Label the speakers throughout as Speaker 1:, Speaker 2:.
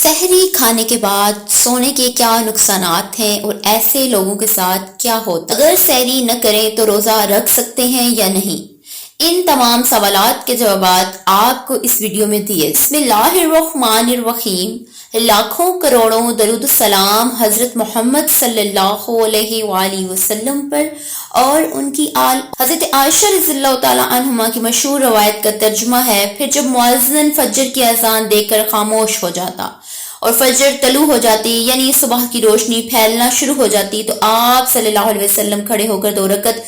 Speaker 1: سحری کھانے کے بعد سونے کے کیا نقصانات ہیں اور ایسے لوگوں کے ساتھ کیا ہوتا ہے؟ اگر سحری نہ کریں تو روزہ رکھ سکتے ہیں یا نہیں؟ ان تمام سوالات کے جوابات آپ کو اس ویڈیو میں دیے۔ بسم اللہ الرحمن الرحیم۔ لاکھوں کروڑوں درود السلام حضرت محمد صلی اللہ علیہ وآلہ وسلم پر اور ان کی آل۔ حضرت عائشہ رضی اللہ تعالی عنہما کی مشہور روایت کا ترجمہ ہے، پھر جب مؤذن فجر کی اذان دے کر خاموش ہو جاتا اور فجر طلوع ہو جاتی یعنی صبح کی روشنی پھیلنا شروع ہو جاتی تو آپ صلی اللہ علیہ وسلم کھڑے ہو کر 2 رکعت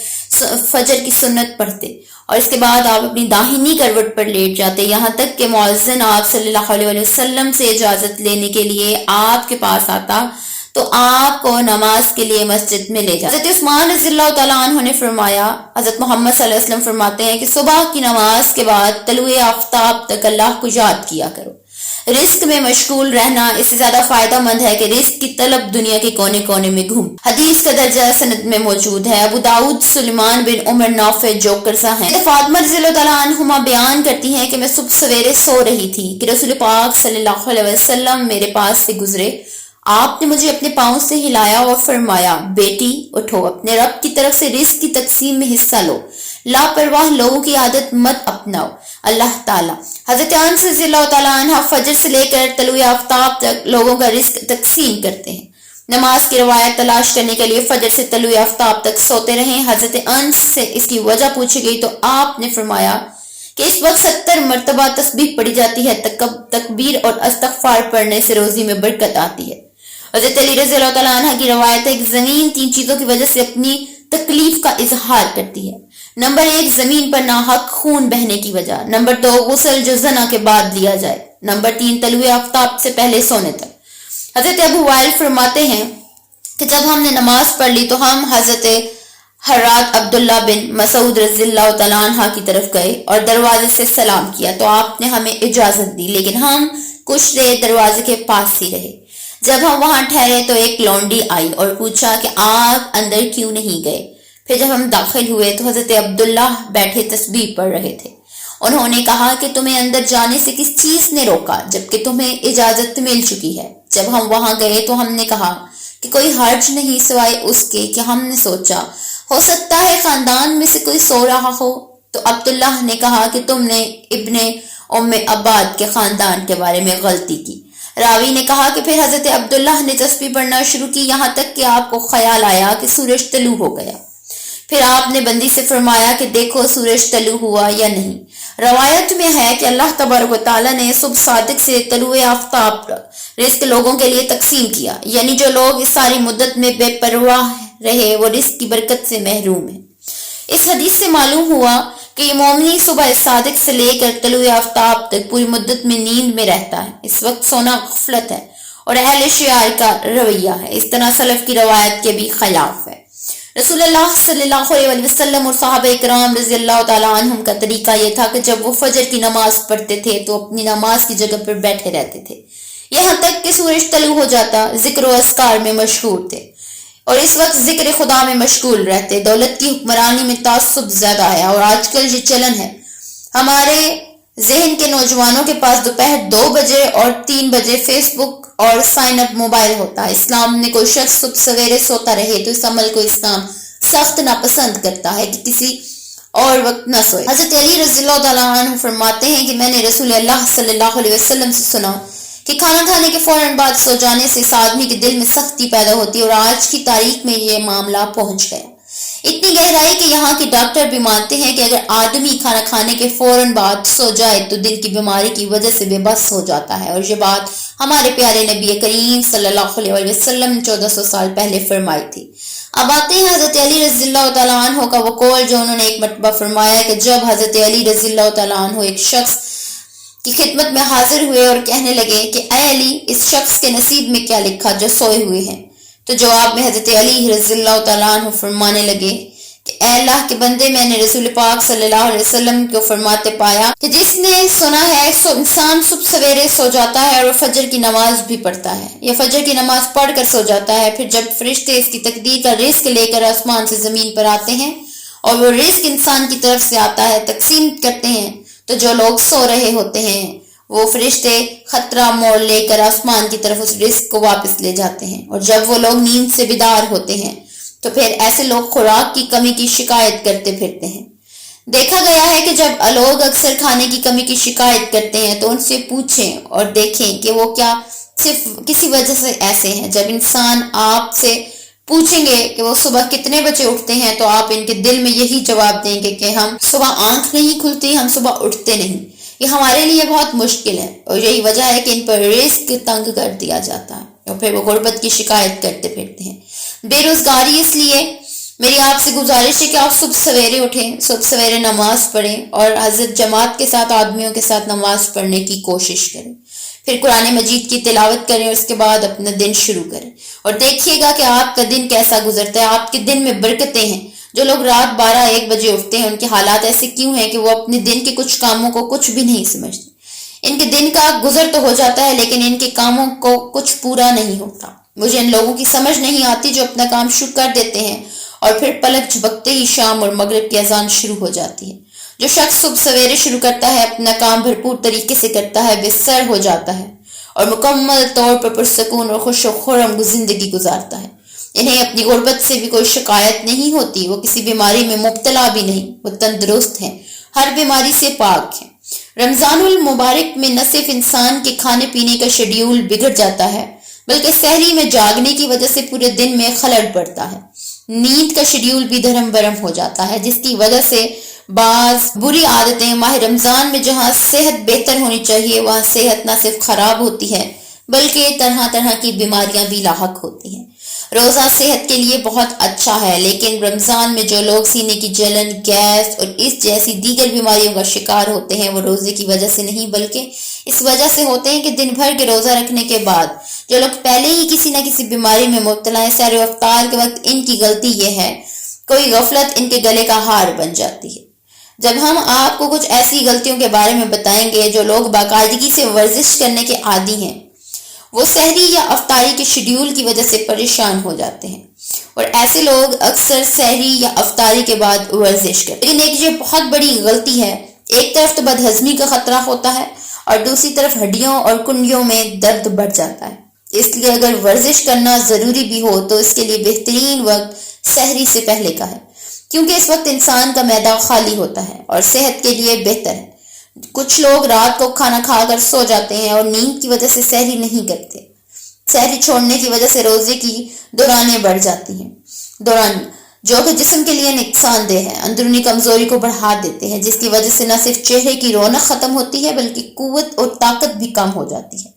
Speaker 1: فجر کی سنت پڑھتے اور اس کے بعد آپ اپنی داہنی کروٹ پر لیٹ جاتے، یہاں تک کہ مؤذن آپ صلی اللہ علیہ وسلم سے اجازت لینے کے لیے آپ کے پاس آتا تو آپ کو نماز کے لیے مسجد میں لے جاتا۔ حضرت عثمان رضی اللہ تعالیٰ عنہ نے فرمایا، حضرت محمد صلی اللہ علیہ وسلم فرماتے ہیں کہ صبح کی نماز کے بعد طلوع آفتاب تک اللہ کو یاد کیا کرو۔ رزق میں مشغول رہنا اس سے زیادہ فائدہ مند ہے کہ رزق کی طلب دنیا کے کونے کونے میں گھوم۔ حدیث کا درجہ سند میں موجود ہے۔ ابو داؤد سلیمان بن عمر نافع جوکرزا ہیں۔ فاطمہ رضی اللہ تعالیٰ عنہما بیان کرتی ہیں کہ میں صبح سویرے سو رہی تھی کہ رسول پاک صلی اللہ علیہ وسلم میرے پاس سے گزرے۔ آپ نے مجھے اپنے پاؤں سے ہلایا اور فرمایا، بیٹی اٹھو، اپنے رب کی طرف سے رزق کی تقسیم میں حصہ لو، لاپرواہ لوگوں کی عادت مت اپناؤ۔ اللہ تعالیٰ حضرت انس رضی اللہ تعالیٰ عنہ فجر سے لے کر طلوع آفتاب تک لوگوں کا رزق تقسیم کرتے ہیں۔ نماز کی روایت تلاش کرنے کے لیے فجر سے طلوع آفتاب تک سوتے رہیں۔ حضرت انس سے اس کی وجہ پوچھی گئی تو آپ نے فرمایا کہ اس وقت 70 مرتبہ تسبیح پڑھی جاتی ہے، تکبیر اور استغفار پڑھنے سے روزی میں برکت آتی ہے۔ حضرت علی رضی اللہ تعالیٰ عنہ کی روایت ہے کہ زمین 3 چیزوں کی وجہ سے اپنی تکلیف کا اظہار کرتی ہے۔ نمبر 1 زمین پر ناحق خون بہنے کی وجہ، نمبر 2 غسل جو زنا کے بعد لیا جائے، نمبر 3 طلوع آفتاب سے پہلے سونے تک۔ حضرت ابو وائل فرماتے ہیں کہ جب ہم نے نماز پڑھ لی تو ہم حضرت حضرت عبداللہ بن مسعود رضی اللہ تعالیٰ عنہ کی طرف گئے اور دروازے سے سلام کیا تو آپ نے ہمیں اجازت دی، لیکن ہم کچھ دیر دروازے کے پاس ہی رہے۔ جب ہم وہاں ٹھہرے تو ایک لونڈی آئی اور پوچھا کہ آپ اندر کیوں نہیں گئے؟ پھر جب ہم داخل ہوئے تو حضرت عبداللہ بیٹھے تسبیح پڑھ رہے تھے۔ انہوں نے کہا کہ تمہیں اندر جانے سے کس چیز نے روکا جبکہ تمہیں اجازت مل چکی ہے؟ جب ہم وہاں گئے تو ہم نے کہا کہ کوئی حرج نہیں سوائے اس کے کہ ہم نے سوچا ہو سکتا ہے خاندان میں سے کوئی سو رہا ہو، تو عبداللہ نے کہا کہ تم نے ابن ام عباد کے خاندان کے بارے میں غلطی کی۔ راوی نے کہا کہ پھر حضرت عبداللہ نے تسبیح پڑھنا شروع کی یہاں تک کہ آپ کو خیال آیا کہ سورج طلوع ہو گیا۔ پھر آپ نے بندی سے فرمایا کہ دیکھو سورج طلوع ہوا یا نہیں۔ روایت میں ہے کہ اللہ تبارک و تعالیٰ نے صبح صادق سے طلوع آفتاب رزق لوگوں کے لیے تقسیم کیا، یعنی جو لوگ اس ساری مدت میں بے پرواہ رہے وہ رزق کی برکت سے محروم ہیں۔ اس حدیث سے معلوم ہوا کہ مومنی صبح صادق سے لے کر طلوع آفتاب تک پوری مدت میں نیند میں رہتا ہے۔ اس وقت سونا غفلت ہے اور اہل شعار کا رویہ ہے، اس طرح سلف کی روایت کے بھی خلاف ہے۔ رسول اللہ صلی اللہ علیہ وسلم اور صحابہ اکرام رضی اللہ تعالیٰ عنہم کا طریقہ یہ تھا کہ جب وہ فجر کی نماز پڑھتے تھے تو اپنی نماز کی جگہ پر بیٹھے رہتے تھے یہاں تک کہ سورج طلوع ہو جاتا، ذکر و اذکار میں مشغول تھے اور اس وقت ذکر خدا میں مشغول رہتے۔ دولت کی حکمرانی میں تعصب زیادہ آیا اور آج کل یہ چلن ہے۔ ہمارے ذہن کے نوجوانوں کے پاس دوپہر 2 بجے اور 3 بجے فیس بک اور سائن اپ موبائل ہوتا ہے۔ اسلام نے کوئی شخص صبح سویرے سوتا رہے تو اس عمل کو اسلام سخت ناپسند کرتا ہے کہ کسی اور وقت نہ سوئے۔ حضرت علی رضی اللہ تعالیٰ عنہ فرماتے ہیں کہ میں نے رسول اللہ صلی اللہ علیہ وسلم سے سنا کہ کھانا کھانے کے فوراً بعد سو جانے سے اس آدمی کے دل میں سختی پیدا ہوتی ہے اور آج کی تاریخ میں یہ معاملہ پہنچ گیا، اتنی گہرائی کہ یہاں کے ڈاکٹر بھی مانتے ہیں کہ اگر آدمی کھانا کھانے کے فوراً بعد سو جائے تو دل کی بیماری کی وجہ سے بے بس ہو جاتا ہے، اور یہ بات ہمارے پیارے نبی کریم صلی اللہ علیہ وسلم نے 1400 سال پہلے فرمائی تھی۔ اب آتے ہیں حضرت علی رضی اللہ تعالیٰ عنہ کا وہ قول جو انہوں نے ایک مرتبہ فرمایا کہ جب حضرت علی رضی اللہ تعالیٰ عنہ ایک شخص کی خدمت میں حاضر ہوئے اور کہنے لگے کہ اے علی، اس شخص کے نصیب میں کیا لکھا جو سوئے ہوئے ہیں؟ تو جواب میں حضرت علی رضی اللہ تعالیٰ عنہ فرمانے لگے کہ اے اللہ کے بندے، میں نے رسول پاک صلی اللہ علیہ وسلم کو فرماتے پایا کہ جس نے سنا ہے سو انسان صبح سویرے سو جاتا ہے اور وہ فجر کی نماز بھی پڑھتا ہے یا فجر کی نماز پڑھ کر سو جاتا ہے، پھر جب فرشتے اس کی تقدیر کا رزق لے کر آسمان سے زمین پر آتے ہیں اور وہ رزق انسان کی طرف سے آتا ہے تقسیم کرتے ہیں تو جو لوگ سو رہے ہوتے ہیں وہ فرشتے خطرہ موڑ لے کر آسمان کی طرف اس رزق کو واپس لے جاتے ہیں، اور جب وہ لوگ نیند سے بیدار ہوتے ہیں تو پھر ایسے لوگ خوراک کی کمی کی شکایت کرتے پھرتے ہیں۔ دیکھا گیا ہے کہ جب لوگ اکثر کھانے کی کمی کی شکایت کرتے ہیں تو ان سے پوچھیں اور دیکھیں کہ وہ کیا صرف کسی وجہ سے ایسے ہیں۔ جب انسان آپ سے پوچھیں گے کہ وہ صبح کتنے بجے اٹھتے ہیں تو آپ ان کے دل میں یہی جواب دیں گے کہ ہم صبح آنکھ نہیں کھلتی، ہم صبح اٹھتے نہیں۔ یہ ہمارے لیے بہت مشکل ہے، اور یہی وجہ ہے کہ ان پر رزق تنگ کر دیا جاتا ہے، اور پھر وہ غربت کی شکایت کرتے پھرتے ہیں۔ بے روزگاری اس لیے میری آپ سے گزارش ہے کہ آپ صبح سویرے اٹھیں، صبح سویرے نماز پڑھیں، اور حضرت جماعت کے ساتھ آدمیوں کے ساتھ نماز پڑھنے کی کوشش کریں، پھر قرآن مجید کی تلاوت کریں، اور اس کے بعد اپنا دن شروع کریں، اور دیکھیے گا کہ آپ کا دن کیسا گزرتا ہے۔ آپ کے دن میں برکتیں ہیں۔ جو لوگ رات 12-1 بجے اٹھتے ہیں ان کے حالات ایسے کیوں ہیں کہ وہ اپنے دن کے کچھ کاموں کو کچھ بھی نہیں سمجھتے۔ ان کے دن کا گزر تو ہو جاتا ہے لیکن ان کے کاموں کو کچھ پورا نہیں ہوتا۔ مجھے ان لوگوں کی سمجھ نہیں آتی جو اپنا کام شروع کر دیتے ہیں اور پھر پلک جھپکتے ہی شام اور مغرب کی اذان شروع ہو جاتی ہے۔ جو شخص صبح سویرے شروع کرتا ہے، اپنا کام بھرپور طریقے سے کرتا ہے، بے سر ہو جاتا ہے اور مکمل طور پر پرسکون اور خوش و خرم زندگی گزارتا ہے۔ انہیں اپنی غربت سے بھی کوئی شکایت نہیں ہوتی، وہ کسی بیماری میں مبتلا بھی نہیں، وہ تندرست ہیں، ہر بیماری سے پاک ہیں۔ رمضان المبارک میں نہ صرف انسان کے کھانے پینے کا شیڈیول بگڑ جاتا ہے بلکہ سحری میں جاگنے کی وجہ سے پورے دن میں خلل پڑتا ہے۔ نیند کا شیڈیول بھی دھرم برم ہو جاتا ہے، جس کی وجہ سے بعض بری عادتیں ماہ رمضان میں جہاں صحت بہتر ہونی چاہیے وہاں صحت نہ صرف خراب ہوتی ہے بلکہ طرح طرح کی بیماریاں بھی لاحق ہوتی ہیں۔ روزہ صحت کے لیے بہت اچھا ہے، لیکن رمضان میں جو لوگ سینے کی جلن، گیس اور اس جیسی دیگر بیماریوں کا شکار ہوتے ہیں وہ روزے کی وجہ سے نہیں بلکہ اس وجہ سے ہوتے ہیں کہ دن بھر کے روزہ رکھنے کے بعد جو لوگ پہلے ہی کسی نہ کسی بیماری میں مبتلا ہیں، سحر و افطار کے وقت ان کی غلطی یہ ہے کوئی غفلت ان کے گلے کا ہار بن جاتی ہے۔ جب ہم آپ کو کچھ ایسی غلطیوں کے بارے میں بتائیں گے جو لوگ باقاعدگی سے ورزش کرنے کے عادی ہیں وہ سحری یا افطاری کے شیڈیول کی وجہ سے پریشان ہو جاتے ہیں، اور ایسے لوگ اکثر سحری یا افطاری کے بعد ورزش کرتے ہیں، لیکن ایک یہ بہت بڑی غلطی ہے۔ ایک طرف تو بدہضمی کا خطرہ ہوتا ہے اور دوسری طرف ہڈیوں اور کنڈیوں میں درد بڑھ جاتا ہے۔ اس لیے اگر ورزش کرنا ضروری بھی ہو تو اس کے لیے بہترین وقت سحری سے پہلے کا ہے، کیونکہ اس وقت انسان کا معدہ خالی ہوتا ہے اور صحت کے لیے بہتر ہے۔ کچھ لوگ رات کو کھانا کھا کر سو جاتے ہیں اور نیند کی وجہ سے سحری نہیں کرتے۔ سحری چھوڑنے کی وجہ سے روزے کی دورانیں بڑھ جاتی ہیں، جو کہ جسم کے لیے نقصان دہ ہے، اندرونی کمزوری کو بڑھا دیتے ہیں، جس کی وجہ سے نہ صرف چہرے کی رونق ختم ہوتی ہے بلکہ قوت اور طاقت بھی کم ہو جاتی ہے۔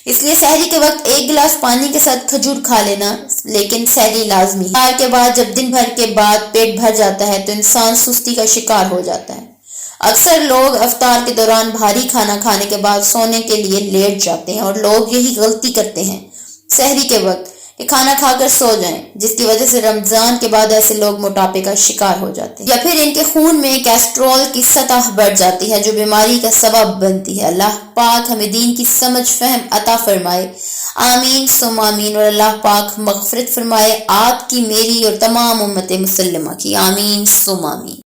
Speaker 1: اس لیے سحری کے وقت 1 گلاس پانی کے ساتھ کھجور کھا لینا لیکن سحری لازمی ہے۔ افطار کے بعد جب دن بھر کے بعد پیٹ بھر جاتا ہے تو انسان سستی کا شکار ہو جاتا ہے۔ اکثر لوگ افطار کے دوران بھاری کھانا کھانے کے بعد سونے کے لیے لیٹ جاتے ہیں، اور لوگ یہی غلطی کرتے ہیں سحری کے وقت کہ کھانا کھا کر سو جائیں، جس کی وجہ سے رمضان کے بعد ایسے لوگ موٹاپے کا شکار ہو جاتے ہیں، یا پھر ان کے خون میں کیسٹرول کی سطح بڑھ جاتی ہے جو بیماری کا سبب بنتی ہے۔ اللہ پاک ہمیں دین کی سمجھ فہم عطا فرمائے، آمین ثم آمین، اور اللہ پاک مغفرت فرمائے آپ کی، میری اور تمام امت مسلمہ کی، آمین ثم آمین۔